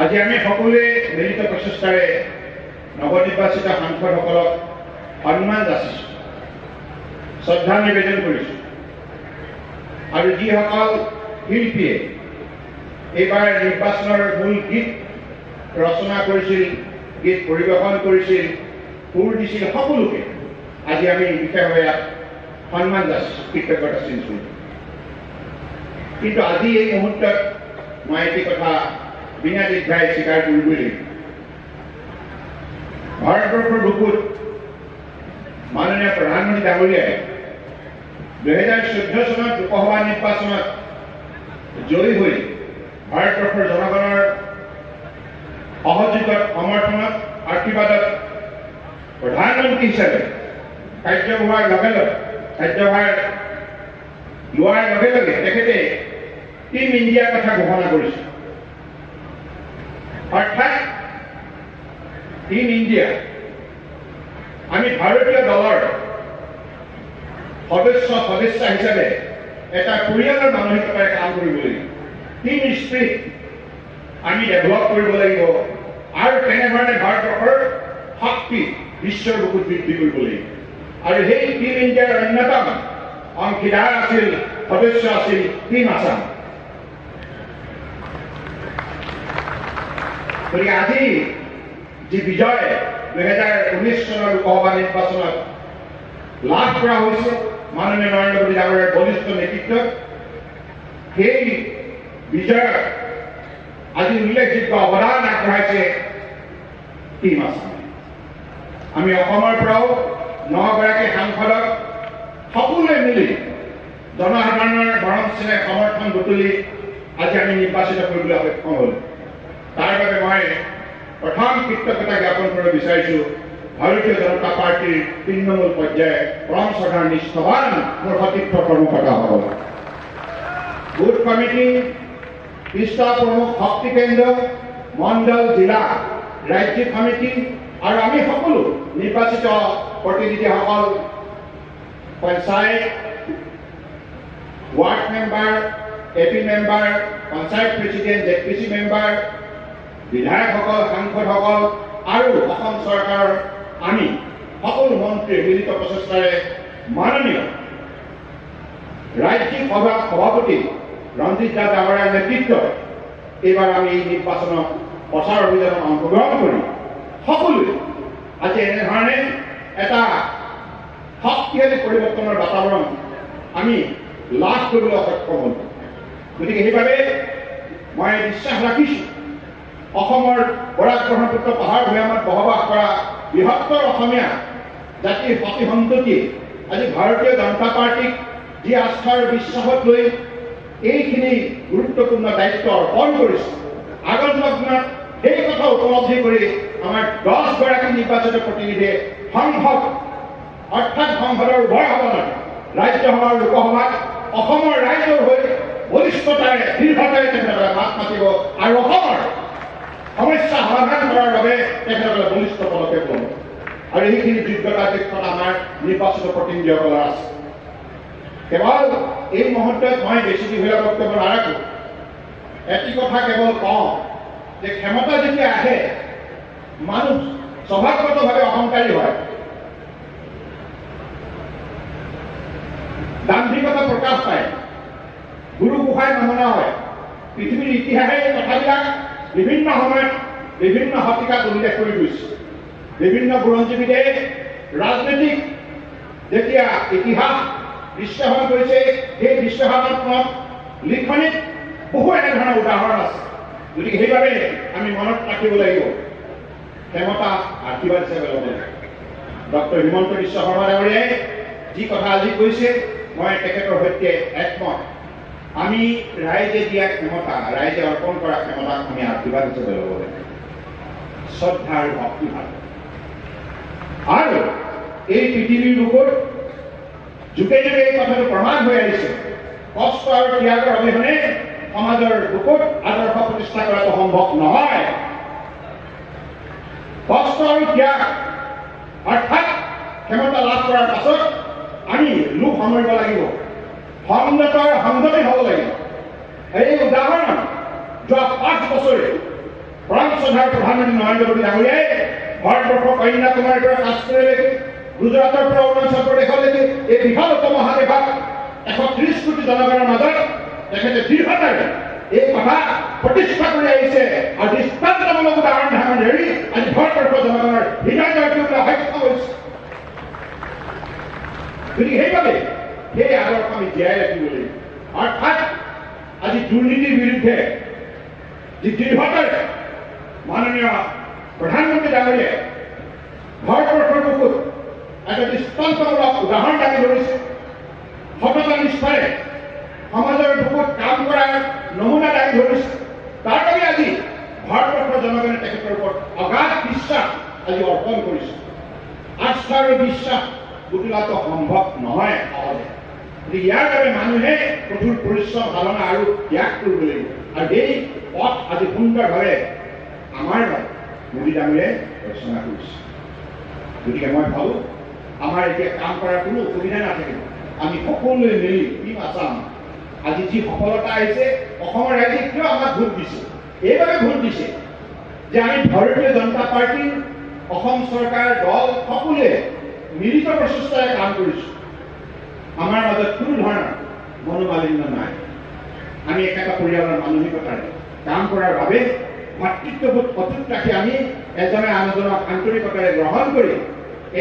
আজি আমি সকলোৱে মিলিত প্ৰচেষ্টাৰে নৱনিৰ্বাচিত সাংসদসকলক সন্মান যাচিছোঁ, শ্ৰদ্ধা নিবেদন কৰিছোঁ আৰু যিসকল শিল্পীয়ে এইবাৰ নিৰ্বাচনৰ মূল গীত ৰচনা কৰিছিল, গীত পৰিৱেশন কৰিছিল, সুৰ দিছিল, সকলোকে আজি আমি বিশেষভাৱে সন্মান যাচিছোঁ, কৃতজ্ঞতা চিন্তিছোঁ। কিন্তু আজি এই মুহূৰ্তত মই এটি কথা বিনা দ্বিধাই স্বীকাৰ কৰিবই লাগিব। ভাৰতবৰ্ষৰ বুকুত মাননীয় প্ৰধানমন্ত্ৰী ডাঙৰীয়াই 2014 চনত লোকসভা নিৰ্বাচনত জয়ী হৈ ভাৰতবৰ্ষৰ জনগণৰ সহযোগত, সমৰ্থনত, আশীৰ্বাদত প্ৰধানমন্ত্ৰী হিচাপে কাৰ্যভাৰ লোৱাৰ লগে লগে তেখেতে টিম ইণ্ডিয়াৰ কথা ঘোষণা কৰিছে। অৰ্থাৎ টিম ইণ্ডিয়া, আমি ভাৰতীয় দলৰ সদস্য হিচাপে এটা পৰিয়ালৰ মানসিকতাৰে কাম কৰিব লাগিব। টিম স্পিৰিট আমি ডেভেলপ কৰিব লাগিব আৰু তেনেধৰণে ভাৰতবৰ্ষৰ শক্তি বিশ্বৰ বুকুত বৃদ্ধি কৰিব লাগিব। আৰু সেই টিম ইণ্ডিয়াৰ অন্যতম অংশীদাৰ আছিল, সদস্য আছিল টিম আছাম। গতিকে আজি যি বিজয় 2019 চনৰ লোকসভা নিৰ্বাচনত লাভ কৰা হৈছে মাননীয় নৰেন্দ্ৰ মোদী ডাঙৰীয়াৰ বলিষ্ঠ নেতৃত্বত, সেই বিজয়ত আজি উল্লেখযোগ্য অৱদান আগবঢ়াইছে টিম আছাম। আমি অসমৰ পৰাও 9গৰাকী সাংসদক সকলোৱে মিলি জনসাধাৰণৰ মৰম চেনেহ সমৰ্থন বুটলি আজি আমি নিৰ্বাচিত কৰিবলৈ সক্ষম হ'লো। তাৰ বাবে মই প্ৰথম কৃতজ্ঞতা জ্ঞাপন কৰিব বিচাৰিছোঁ ভাৰতীয় জনতা পাৰ্টীৰ তৃণমূল পৰ্যায়ৰ পৰম শ্ৰদ্ধাৰ নিষ্ঠাৱান মোৰ সতীৰ্থ কৰ্মকৰ্তাসকল, বুথ কমিটি, পৃষ্ঠা প্ৰমুখ, শক্তি কেন্দ্ৰ, মণ্ডল, জিলা, ৰাজ্যিক সমিতি আৰু আমি সকলো নিৰ্বাচিত প্ৰতিনিধিসকল, panchayat, ward member, AP member, panchayat president, ZPC member, বিধায়কসকল, সাংসদসকল আৰু অসম চৰকাৰৰ আমি সকলো মন্ত্ৰীৰ মিলিত প্ৰচেষ্টাৰে মাননীয় ৰাজ্যিক সভাপতি ৰঞ্জিত দাস ডাঙৰীয়াৰ নেতৃত্বত এইবাৰ আমি এই নিৰ্বাচনত প্ৰচাৰ অভিযানত অংশগ্ৰহণ কৰি সকলোৱে আজি এনেধৰণে এটা শক্তিশালী পৰিৱৰ্তনৰ বাতাবৰণ আমি লাভ কৰিবলৈ সক্ষম হ'লো। গতিকে সেইবাবে মই বিশ্বাস ৰাখিছোঁ অসমৰ বৰাক ব্ৰহ্মপুত্ৰ পাহাৰ ভৈয়ামত বসবাস কৰা বৃহত্তৰ অসমীয়া জাতিৰ সতি সন্ততিয়ে আজি ভাৰতীয় জনতা পাৰ্টীক যি আস্থাৰ বিশ্বাসত লৈ এইখিনি গুৰুত্বপূৰ্ণ দায়িত্ব অৰ্পণ কৰিছে, আগন্তুক দিনত সেই কথা উপলব্ধি কৰি আমাৰ 10গৰাকী নিৰ্বাচিত প্ৰতিনিধিয়ে সংসদ অৰ্থাৎ সংসদৰ উভয় সদনত, ৰাজ্যসভা আৰু লোকসভাত অসমৰ ৰাইজৰ হৈ বলিষ্ঠতাৰে, দৃঢ়তাৰে তেখেতসকলে মাত মাতিব আৰু অসমৰ সমস্যা সমাধান কৰাৰ বাবে তেখেতসকলে বলিষ্ঠ পদক্ষেপ ল'ব। আৰু এইখিনি যোগ্যতা দক্ষতা আমাৰ নিৰ্বাচিত প্ৰতিনিধিসকলৰ আছে। কেৱল এই মুহূৰ্তত মই বেছি দীঘলীয়া বক্তব্য নাৰাখোঁ, এটি কথা কেৱল কওঁ যে ক্ষমতা যেতিয়া আহে মানুহ স্বভাৱগতভাৱে অহংকাৰী হয়, দাম্ভিকতা প্ৰকাশ পায়, গুৰু গোসাঁই নমনা হয়। পৃথিৱীৰ ইতিহাসে এই কথাবিলাক বিভিন্ন সময়ত বিভিন্ন শতিকাত উল্লেখ কৰি গৈছে। বিভিন্ন বুৰঞ্জীবিদে ৰাজনৈতিক যেতিয়া ইতিহাস বিশ্লেষণ কৰিছে, সেই বিশ্লেষণাত্মক লিখনিত বহু এনেধৰণৰ উদাহৰণ আছে। গতিকে সেইবাবে আমি মনত ৰাখিব লাগিব ক্ষমতা আশীৰ্বাদ হিচাপে ল'ব লাগে। ডক্টৰ হিমন্ত বিশ্ব শৰ্মা ডাঙৰীয়াই যি কথা আজি কৈছে মই তেখেতৰ সৈতে একমত। আমি ৰাইজে দিয়া ক্ষমতা, ৰাইজে অৰ্পণ কৰা ক্ষমতাক আমি আশীৰ্বাদ হিচাপে ল'ব লাগে, শ্ৰদ্ধা আৰু ভক্তিভাৱ। আৰু এই পৃথিৱীৰ বুকুত যুগে যুগে এই কথাটো প্ৰমাণ হৈ আহিছে, কষ্ট আৰু ত্যাগৰ অবিহনে সমাজৰ বুকুত আদৰ্শ প্ৰতিষ্ঠা কৰাটো সম্ভৱ নহয়। কষ্ট আৰু ত্যাগ অৰ্থাৎ ক্ষমতা লাভ কৰাৰ পাছত আমি লোক সামৰিব লাগিব, সংযতৰ সংযমী হ'ব লাগিব। এই উদাহৰণ যোৱা 5 বছৰে শ্ৰদ্ধাৰ প্ৰধানমন্ত্ৰী নৰেন্দ্ৰ মোদী ডাঙৰীয়াই ভাৰতবৰ্ষৰ কন্যাকুমাৰীৰ পৰা কাশ্মীৰলৈকে গুজৰাটৰ পৰা অৰুণাচল প্ৰদেশলৈকে এই বিশাল উপমহাদেশত 130 কোটি জনগণৰ মাজত তেখেতে দৃঢ়তাৰে এই কথা প্ৰতিষ্ঠা কৰি আহিছে আৰু দৃষ্টান্তমূলক উদাহৰণ ধাৰণ ধৰি আজি ভাৰতবৰ্ষৰ জনগণৰ হৃদয় জয় কৰিবলৈ সক্ষম হৈছে। গতিকে সেইবাবে সেই আদৰ্শ আমি জীয়াই ৰাখিব লাগিব। অৰ্থাৎ আজি দুৰ্নীতিৰ বিৰুদ্ধে যি দৃঢ়তাৰে মাননীয় প্ৰধানমন্ত্ৰী ডাঙৰীয়াই ভাৰতবৰ্ষৰ বুকুত এটা দৃষ্টান্তমূলক উদাহৰণ দাঙি ধৰিছে। সততা নিষ্ঠাৰে সমাজৰ বুকুত কাম কৰাৰ নমুনা দাঙি ধৰিছে। তাৰ বাবে আজি ভাৰতবৰ্ষৰ জনগণে তেখেতৰ ওপৰত অগাধ বিশ্বাস আজি অৰ্পণ কৰিছে। আস্থা আৰু বিশ্বাস বুটলাটো সম্ভৱ নহয় সহজে। ইয়াৰ বাবে মানুহে কঠোৰ পৰিশ্ৰম সাধনা আৰু ত্যাগ কৰিব লাগিব। আৰু এই পথ আজি সুন্দৰভাৱে আমাৰ মোদী ডাঙৰীয়াই ৰচনা কৰিছে। গতিকে মই ভাবোঁ আমাৰ এতিয়া কাম কৰাৰ কোনো অসুবিধা নাথাকিব। আমি সকলোৱে মিলি টিম আছাম আজি যি সফলতা আহিছে, অসমৰ ৰাইজে কিয় আমাক ভোট দিছে? এইবাবে ভোট দিছে যে আমি ভাৰতীয় জনতা পাৰ্টীৰ অসম চৰকাৰ দল সকলোৱে মিলিত প্ৰচেষ্টাৰে কাম কৰিছোঁ। আমাৰ মাজত কোনো ধৰণৰ মনোমালিন্য নাই। আমি একেটা পৰিয়ালৰ মানসিকতাৰে কাম কৰাৰ বাবে ভাতৃত্ববোধ অটুট ৰাখি আমি এজনে আনজনক আন্তৰিকতাৰে গ্ৰহণ কৰি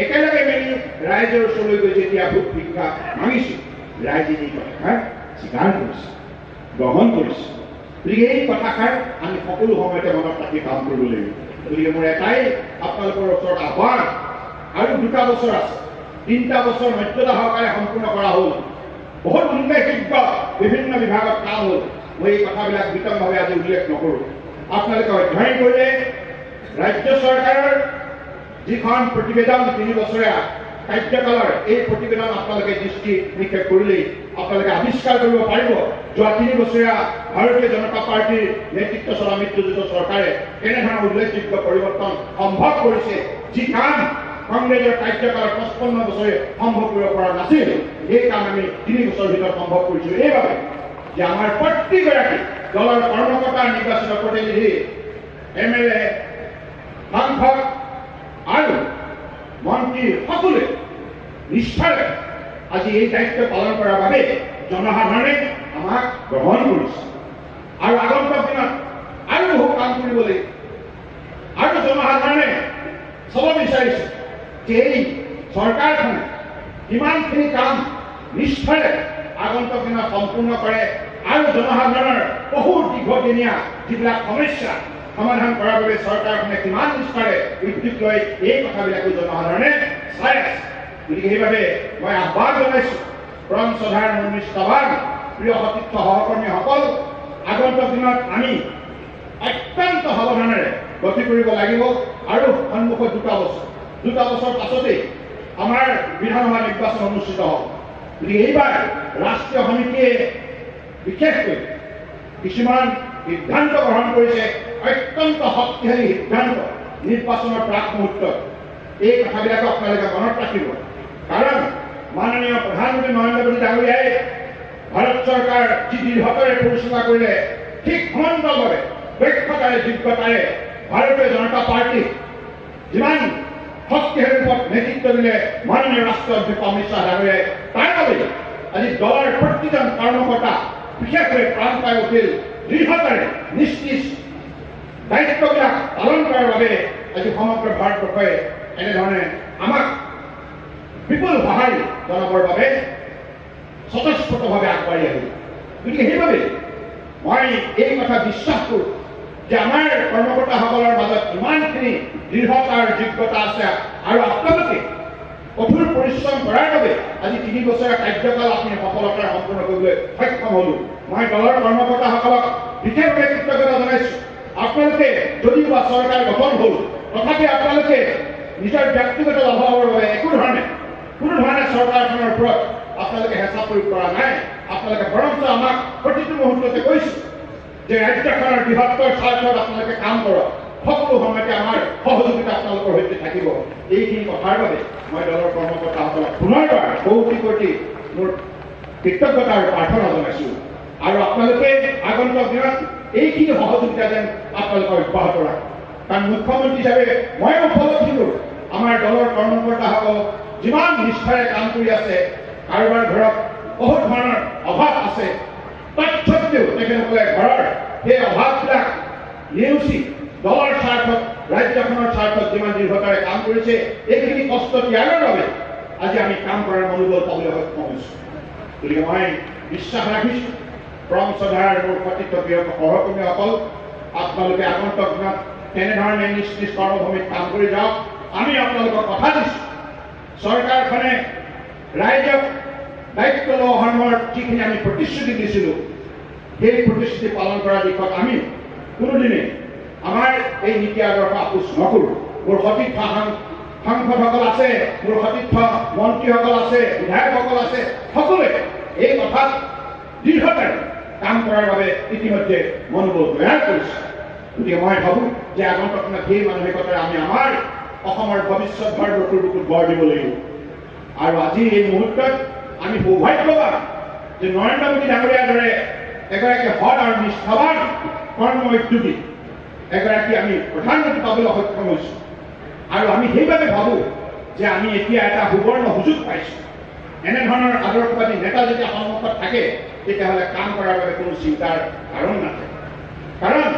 একেলগে মিলি ৰাইজৰ ওচৰলৈ গৈ যেতিয়া ভোট ভিক্ষা মাগিছোঁ, ৰাইজে এই কথাষাৰ স্বীকাৰ কৰিছে, গ্ৰহণ কৰিছে। গতিকে এই কথাষাৰ আমি সকলো সময়তে মনত ৰাখি কাম কৰিব লাগিব। গতিকে মোৰ এটাই আপোনালোকৰ ওচৰত আহ্বান, আৰু 2টা বছৰ আছে, 3টা বছৰ মৰ্যাদা সহকাৰে সম্পূৰ্ণ কৰা হ'ল। বহুত উল্লেখযোগ্য বিভিন্ন বিভাগত কাম হ'ল। মই এই কথাবিলাক বিতংভাৱে আজি উল্লেখ নকৰোঁ। আপোনালোকে অধ্যয়ন কৰিলে ৰাজ্য চৰকাৰৰ যিখন প্ৰতিবেদন 3 বছৰীয়া কাৰ্যকালৰ, এই প্ৰতিবেদন আপোনালোকে দৃষ্টি নিক্ষেপ কৰিলেই আপোনালোকে আৱিষ্কাৰ কৰিব পাৰিব যোৱা 3 বছৰীয়া ভাৰতীয় জনতা পাৰ্টীৰ নেতৃত্ব চলা মিত্ৰজোঁট চৰকাৰে কেনেধৰণৰ উল্লেখযোগ্য পৰিৱৰ্তন সম্ভৱ কৰিছে। যি কাম কংগ্ৰেছৰ কাৰ্যকালত 55 বছৰে সম্ভৱ কৰিব পৰা নাছিল, এই কাম আমি 3 বছৰৰ ভিতৰত সম্ভৱ কৰিছোঁ। এইবাবে যে আমাৰ প্ৰতিগৰাকী দলৰ কৰ্মকৰ্তা, নিৰ্বাচিত প্ৰতিনিধি, MLA, সাংসদ আৰু মন্ত্ৰী সকলোৱে নিষ্ঠাৰে আজি এই দায়িত্ব পালন কৰাৰ বাবে জনসাধাৰণে আমাক গ্ৰহণ কৰিছে। আৰু আগন্তুক দিনত আৰু বহু কাম কৰিব লাগিব। আৰু জনসাধাৰণে চাব বিচাৰিছে যে এই চৰকাৰখনে কিমানখিনি কাম নিষ্ঠাৰে আগন্তুক দিনত সম্পূৰ্ণ কৰে আৰু জনসাধাৰণৰ বহু দীৰ্ঘদিনীয়া যিবিলাক সমস্যা সমাধান কৰাৰ বাবে চৰকাৰখনে কিমান নিষ্ঠাৰে উদ্যোগ লৈ এই কথাবিলাকো জনসাধাৰণে চাই আছে। গতিকে সেইবাবে মই আহ্বান জনাইছোঁ পৰম শ্ৰদ্ধাৰ মোৰ নিষ্ঠাবান প্ৰিয় সতীৰ্থ সহকৰ্মীসকল, আগন্তুক দিনত আমি অত্যন্ত সাৱধানেৰে গতি কৰিব লাগিব। আৰু সন্মুখত 2টা বছৰ পাছতেই আমাৰ বিধানসভা নিৰ্বাচন অনুষ্ঠিত হ'ব। গতিকে এইবাৰ ৰাষ্ট্ৰীয় সমিতিয়ে বিশেষকৈ কিছুমান সিদ্ধান্ত গ্ৰহণ কৰিছে, অত্যন্ত শক্তিশালী সিদ্ধান্ত নিৰ্বাচনৰ প্ৰাক মুহূৰ্তত। এই কথাবিলাকো আপোনালোকে মনত ৰাখিব। কাৰণ মাননীয় প্ৰধানমন্ত্ৰী নৰেন্দ্ৰ মোদী ডাঙৰীয়াই ভাৰত চৰকাৰ যি দৃঢ়তাৰে পৰিচালনা কৰিলে, ঠিক সমান্তৰালভাৱে দক্ষতাৰে যোগ্যতাৰে ভাৰতীয় জনতা পাৰ্টীক যিমান শক্তিশালী ৰূপত নেতৃত্ব দিলে মাননীয় ৰাষ্ট্ৰীয় অধ্যক্ষ অমিত শ্বাহ ডাঙৰীয়াই, তাৰ বাবে আজি দলৰ প্ৰতিজন কৰ্মকৰ্তা বিশেষভাৱে প্ৰাণ পাই উঠিল। দৃঢ়তাৰে নিশ্চিত দায়িত্ববিলাক পালন কৰাৰ বাবে আজি সমগ্ৰ ভাৰতবৰ্ষই এনেধৰণে আমাক বিপুল সঁহাৰি জনাবৰ বাবে স্বতঃস্ফূৰ্তভাৱে আগবাঢ়ি আহিল। গতিকে সেইবাবে মই এই কথা বিশ্বাস কৰোঁ যে আমাৰ কৰ্মকৰ্তাসকলৰ মাজত ইমানখিনি দৃঢ়তাৰ যোগ্যতা আছে আৰু আপোনালোকে কঠোৰ পৰিশ্ৰম কৰাৰ বাবে আজি 3 বছৰীয়া কাৰ্যকাল আপুনি সফলতাৰে সম্পূৰ্ণ কৰিবলৈ সক্ষম হ'লো। মই দলৰ কৰ্মকৰ্তাসকলক বিশেষভাৱে কৃতজ্ঞতা জনাইছোঁ। আপোনালোকে যদিও বা চৰকাৰ গঠন হ'ল, তথাপি আপোনালোকে নিজৰ ব্যক্তিগত লাভৰ বাবে কোনো ধৰণে চৰকাৰখনৰ ওপৰত আপোনালোকে হেঁচা প্ৰয়োগ কৰা নাই। আপোনালোকে বৰঞ্চ আমাক প্ৰতিটো মুহূৰ্ততে কৈছোঁ যে ৰাজ্যখনৰ বৃহত্তৰ স্বাৰ্থত আপোনালোকে কাম কৰক, সকলো সময়তে আমাৰ সহযোগিতা আপোনালোকৰ সৈতে থাকিব। এইখিনি কথাৰ বাবে মই দলৰ কৰ্মকৰ্তাসকলক পুনৰবাৰ কোটি মোৰ কৃতজ্ঞতা আৰু প্ৰাৰ্থনা জনাইছোঁ। আৰু আপোনালোকে আগন্তুক দিনত এইখিনি সহযোগিতা যেন আপোনালোকে অব্যাহত ৰাখে। কাৰণ মুখ্যমন্ত্ৰী হিচাপে মই উপলব্ধি কৰোঁ আমাৰ দলৰ কৰ্মকৰ্তাসকল যিমান নিষ্ঠাৰে কাম কৰি আছে, কাৰোবাৰ ঘৰত বহুত ধৰণৰ অভাৱ আছে, তৎসত্বেও তেখেতসকলে ঘৰৰ সেই অভাৱবিলাক নেওচি দলৰ স্বাৰ্থত, ৰাজ্যখনৰ স্বাৰ্থত যিমান দৃঢ়তাৰে কাম কৰিছে, এইখিনি কষ্ট ত্যাগৰ বাবে আজি আমি কাম কৰাৰ মনোবল পাবলৈ সক্ষম হৈছোঁ। গতিকে মই বিশ্বাস ৰাখিছোঁ পৰম শ্ৰদ্ধাৰ মোৰ সতীৰ্থপ্ৰিয় সহকৰ্মীসকল, আপোনালোকে আগন্তুক দিনত তেনেধৰণে নিজ নিজ কৰ্মভূমিত কাম কৰি যাওক। আমি আপোনালোকক কথা দিছোঁ, চৰকাৰখনে ৰাইজক দায়িত্ব লোৱা সময়ত যিখিনি আমি প্ৰতিশ্ৰুতি দিছিলোঁ, সেই প্ৰতিশ্ৰুতি পালন কৰাৰ দিশত আমি কোনোদিনে আমাৰ এই নীতি আদৰ্শ আপোচ নকৰোঁ। মোৰ সতীৰ্থ সাংসদসকল আছে, মোৰ সতীৰ্থ মন্ত্ৰীসকল আছে, বিধায়কসকল আছে, সকলোৱে এই কথাত দৃঢ়তাৰে কাম কৰাৰ বাবে ইতিমধ্যে মনোবল তৈয়াৰ কৰিছে। গতিকে মই ভাবোঁ যে আগন্তুক দিনত সেই মানসিকতাৰে আমি আমাৰ অসমৰ ভৱিষ্যত ভাৰতবৰ্ষৰ বুকুত গঢ় দিব লাগিব। আৰু আজি এই মুহূৰ্তত আমি সৌভাগ্যৱান যে নৰেন্দ্ৰ মোদী ডাঙৰীয়াৰ দৰে এগৰাকী সৎ আৰু নিষ্ঠাৱান কৰ্ম উদ্যোগী এগৰাকী আমি প্ৰধানমন্ত্ৰী পাবলৈ সক্ষম হৈছোঁ। আৰু আমি সেইবাবে ভাবোঁ যে আমি এতিয়া এটা সুবৰ্ণ সুযোগ পাইছোঁ। এনেধৰণৰ আদৰ্শবাদী নেতা যেতিয়া সন্মুখত থাকে, তেতিয়াহ'লে কাম কৰাৰ বাবে কোনো চিন্তাৰ কাৰণ নাথাকে। কাৰণ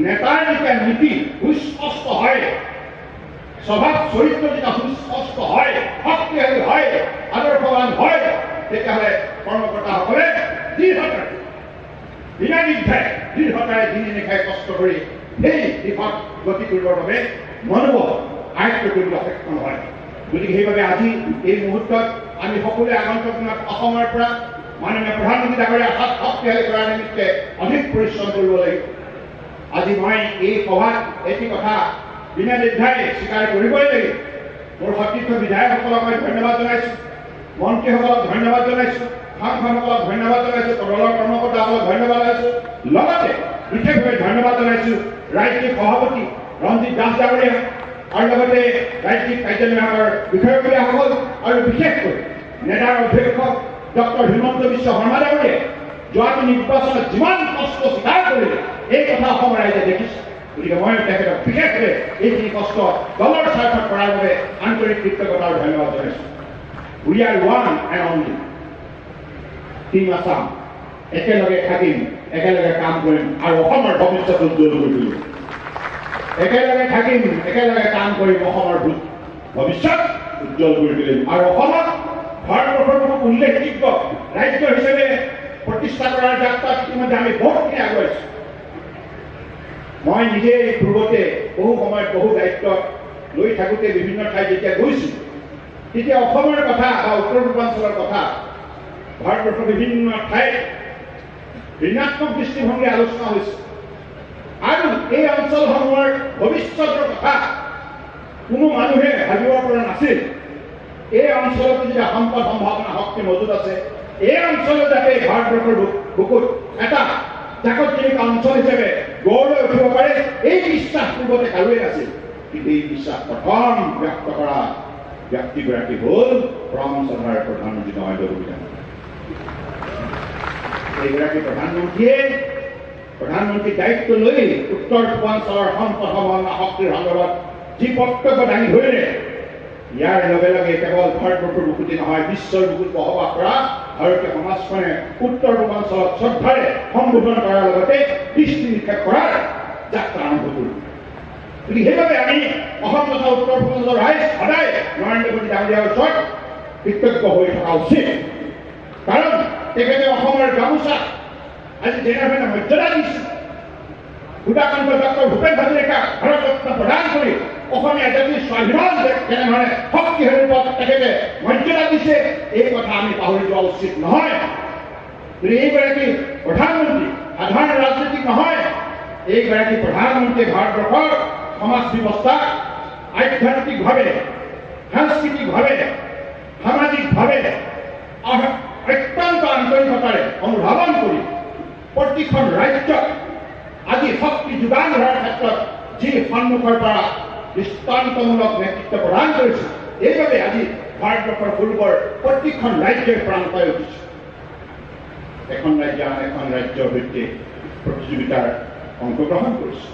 নেতাৰ যেতিয়া নীতি সুস্পষ্ট হয়, স্বভাৱ চৰিত্ৰ যেতিয়া সুস্পষ্ট হয়, শক্তিশালী হয়, আদৰ্শৱান হয়, তেতিয়াহ'লে কৰ্মকৰ্তাসকলে দৃঢ়তাৰে বিনা নিৰ্ধাৰে দৃঢ়তাৰে দিনে নিশাই কষ্ট কৰি সেই দিশত গতি কৰিবৰ বাবে মনোবল আয়ত্ত কৰিবলৈ সক্ষম হয়। গতিকে সেইবাবে আজি এই মুহূৰ্তত আমি সকলোৱে আগন্তুক দিনত অসমৰ পৰা মাননীয় প্ৰধানমন্ত্ৰী ডাঙৰীয়াৰ হাত শক্তিশালী কৰাৰ নিমিত্তে অধিক পৰিশ্ৰম কৰিব লাগিব। আজি মই এই সভাত এটি কথা বিনা নিৰ্ধাৰে স্বীকাৰ কৰিবই লাগিব। মোৰ সতীৰ্থ বিধায়কসকলক মই ধন্যবাদ জনাইছোঁ, মন্ত্ৰীসকলক ধন্যবাদ জনাইছোঁ, সাংসদসকলক ধন্যবাদ জনাইছোঁ, দলৰ কৰ্মকৰ্তাসকলক ধন্যবাদ জনাইছোঁ। লগতে বিশেষভাৱে ধন্যবাদ জনাইছোঁ ৰাজ্যিক সভাপতি ৰঞ্জিত দাস ডাঙৰীয়া আৰু লগতে ৰাজ্যিক কাৰ্যনিৰ্বাহকৰ বিষয়ববীয়াসকল আৰু বিশেষকৈ নেডাৰ অধ্যক্ষ ডক্টৰ হিমন্ত বিশ্ব শৰ্মা ডাঙৰীয়াই যোৱাটো নিৰ্বাচনত যিমান কষ্ট স্বীকাৰ কৰিলে, এই কথা অসমৰ ৰাইজে দেখিছে। গতিকে মই তেখেতক বিশেষভাৱে এইখিনি কষ্ট দলৰ স্বাৰ্থত কৰাৰ বাবে আন্তৰিক কৃতজ্ঞতা আৰু ধন্যবাদ জনাইছোঁ। We are one and only team Assam. একেলগে থাকিম, একেলগে কাম কৰিম আৰু অসমৰ ভৱিষ্যত উজ্জ্বল কৰি তুলিম। একেলগে থাকিম, একেলগে কাম কৰিম, অসমৰ ভৱিষ্যত উজ্জ্বল কৰি তুলিম আৰু অসমক ভাৰতবৰ্ষৰ কোনো উল্লেখযোগ্য ৰাজ্য হিচাপে প্ৰতিষ্ঠা কৰাৰ যাত্ৰাত ইতিমধ্যে আমি বহুতখিনি আগুৱাইছোঁ। মই নিজে পূৰ্বতে বহু সময়ত বহু দায়িত্ব লৈ থাকোঁতে বিভিন্ন ঠাইত যেতিয়া গৈছোঁ, তেতিয়া অসমৰ কথা বা উত্তৰ পূৰ্বাঞ্চলৰ কথা ভাৰতবৰ্ষৰ বিভিন্ন ঠাইত ঋণাত্মক দৃষ্টিভংগী আলোচনা হৈছে। আৰু এই অঞ্চলসমূহৰ ভৱিষ্যতৰ কথা কোনো মানুহে ভাবিব পৰা নাছিল। এই অঞ্চলত যেতিয়া সম্পদ সম্ভাৱনা শক্তি মজুত আছে, এই অঞ্চলত যাতে ভাৰতবৰ্ষৰ বুকুত এটা জাকতজনক অঞ্চল হিচাপে গঢ় লৈ উঠিব পাৰে, এই বিশ্বাস পূৰ্বতে কাৰোৱে নাছিল। কিন্তু এই বিশ্বাস প্ৰথম ব্যক্ত কৰা ব্যক্তিগৰাকী হ'ল পৰম শ্ৰদ্ধাৰ প্ৰধানমন্ত্ৰী নৰেন্দ্ৰ মোদী ডাঙৰীয়া। এইগৰাকী প্ৰধানমন্ত্ৰীৰ দায়িত্ব লৈ উত্তৰ পূৰ্বাঞ্চলৰ সম্পদ সম্ভাৱনা শক্তিৰ সন্দৰ্ভত যি বক্তব্য দাঙি ধৰিলে, ইয়াৰ লগে লগে কেৱল ভাৰতবৰ্ষৰ বুকুতে নহয়, বিশ্বৰ বুকুত বসবাস কৰা ভাৰতীয় সমাজখনে উত্তৰ পূৰ্বাঞ্চলত শ্ৰদ্ধাৰে সম্বোধন কৰাৰ লগতে দৃষ্টি নিক্ষেপ কৰাৰ যাত্ৰা আৰম্ভ কৰিলোঁ। গতিকে সেইবাবে আমি অসম তথা উত্তৰ পূৰ্বাঞ্চলৰ ৰাইজ সদায় নৰেন্দ্ৰ মোদী ডাঙৰীয়াৰ ওচৰত কৃতজ্ঞ হৈ থকা উচিত। কাৰণ তেখেতে অসমৰ গামোচা আজি যেনেধৰণে মৰ্যাদা দিছে, সুধাকান্ত ডক্টৰ ভূপেন হাজৰিকা ভাৰত ৰত্ন প্ৰদান কৰি অসমীয়া জাতিৰ স্বাভিমান যেনেধৰণে শক্তিশালী ৰূপত তেখেতে মৰ্যাদা দিছে, এই কথা আমি পাহৰি যোৱা উচিত নহয়। গতিকে এইগৰাকী প্ৰধানমন্ত্ৰী সাধাৰণ ৰাজনীতিক নহয়, এইগৰাকী প্ৰধানমন্ত্ৰীয়ে ভাৰতবৰ্ষৰ সমাজ ব্যৱস্থাক আধ্যাত্মিকভাৱে, সাংস্কৃতিকভাৱে, সামাজিকভাৱে অত্যন্ত আন্তৰিকতাৰে অনুধাৱন কৰি প্ৰতিখন ৰাজ্যক আজি শক্তি যোগান ধৰাৰ ক্ষেত্ৰত যি সন্মুখৰ পৰা দৃষ্টান্তমূলক নেতৃত্ব প্ৰদান কৰিছে, এইবাবে আজি ভাৰতবৰ্ষৰ পূৰ্বৰ প্ৰতিখন ৰাজ্যই প্ৰাণ পাই উঠিছে। এখন ৰাজ্য আন এখন ৰাজ্যৰ সৈতে প্ৰতিযোগিতাৰ অংশগ্ৰহণ কৰিছে।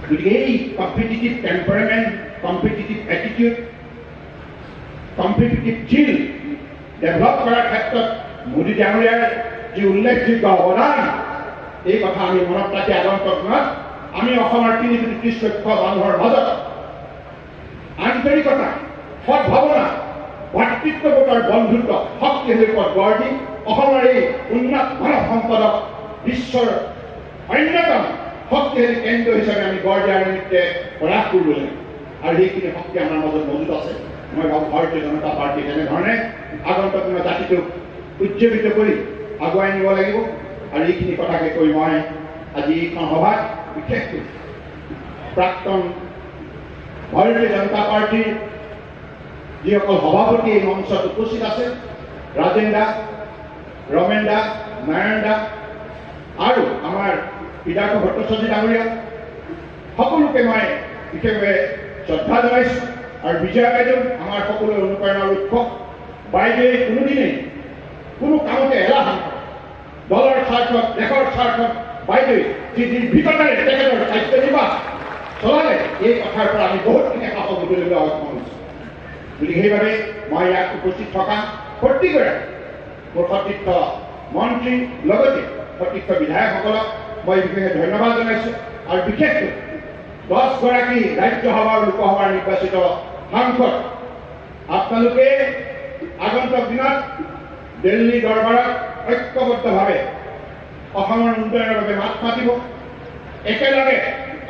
গতিকে এই কম্পিটিটিভ টেম্পাৰামেণ্ট, কম্পিটিটিভ এটিটিউড, কম্পিটিটিভ চিল ডেভেলপ কৰাৰ ক্ষেত্ৰত মোদী ডাঙৰীয়াৰ যি উল্লেখযোগ্য অৱদান, এই কথা আমি মনত ৰাখি আগন্তুক দিনত আমি অসমৰ ৩৩ লক্ষ মানুহৰ মাজত আন্তৰিকতা, সদ্ভাৱনা, ভাতৃত্ববোধৰ বন্ধুত্ব শক্তিশালী পথ গঢ় দি অসমৰ এই উন্নত মানৱ সম্পদক বিশ্বৰ অন্যতম শক্তিশালী কেন্দ্ৰ হিচাপে আমি গঢ় দিয়াৰ নিমিত্তে প্ৰয়াস কৰিব লাগিব। আৰু সেইখিনি শক্তি আমাৰ মাজত মজুত আছে। মই ভাবোঁ ভাৰতীয় জনতা পাৰ্টী তেনেধৰণে আগন্তুক দিনত জাতিটোক উজ্জীৱিত কৰি আগুৱাই নিব লাগিব। আৰু এইখিনি কথাকে কৈ মই আজি এইখন সভাত বিশেষকৈ প্ৰাক্তন ভাৰতীয় জনতা পাৰ্টীৰ যিসকল সভাপতি এই মঞ্চত উপস্থিত আছে, ৰাজেন দা, ৰমেন দা, নাৰায়ণ দা আৰু আমাৰ বিধায়ক ভট্টাচাৰ্য ডাঙৰীয়া, সকলোকে মই বিশেষভাৱে শ্ৰদ্ধা জনাইছোঁ। আৰু বিজয়া বাইদেউ আমাৰ সকলোৰে অনুপ্ৰেৰণাৰ উৎস। বাইদেৱে কোনোদিনেই কোনো কামতে এলাহ নকৰে। দলৰ স্বাৰ্থত, দেশৰ স্বাৰ্থত বাইদেৱে যি নিৰ্ভীকতাৰে তেখেতৰ কাৰ্যনিৰ্বাহ চলালে, এই কথাৰ পৰা আমি বহুতখিনি সাহস বুটলিবলৈ সক্ষম হৈছোঁ। গতিকে সেইবাবে মই ইয়াত উপস্থিত থকা প্ৰত্যেকগৰাকী মোৰ সতীৰ্থ মন্ত্ৰী লগতে সতীৰ্থ বিধায়কসকলক মই বিশেষভাৱে ধন্যবাদ জনাইছোঁ। আৰু বিশেষকৈ 10গৰাকী ৰাজ্যসভা আৰু লোকসভাৰ নিৰ্বাচিত সাংসদ, আপোনালোকে আগন্তুক দিনত দিল্লী দৰবাৰত ঐক্যবদ্ধভাৱে অসমৰ উন্নয়নৰ বাবে মাত মাতিব। একেলগে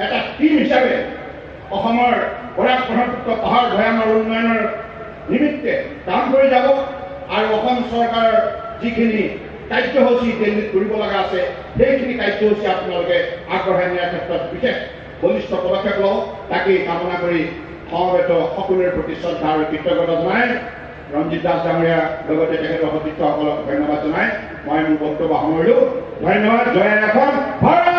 এটা টীম হিচাপে অসমৰ বৰাক ব্ৰহ্মপুত্ৰ পাহাৰ ভৈয়ামৰ উন্নয়নৰ নিমিত্তে কাম কৰি যাব। আৰু অসম চৰকাৰৰ যিখিনি কাৰ্যসূচী দিল্লীত কৰিব লগা আছে, সেইখিনি কাৰ্যসূচী আপোনালোকে আগবঢ়াই নিয়াৰ ক্ষেত্ৰত বিশেষ বলিষ্ঠ পদক্ষেপ লওক, তাকেই কামনা কৰি সমবেত সকলোৰে প্ৰতি শ্ৰদ্ধা আৰু কৃতজ্ঞতা জনাই ৰঞ্জিত দাস ডাঙৰীয়াৰ লগতে তেখেতৰ সতীৰ্থসকলক ধন্যবাদ জনাই মই মোৰ বক্তব্য সামৰিলোঁ। ধন্যবাদ। জয় অসম।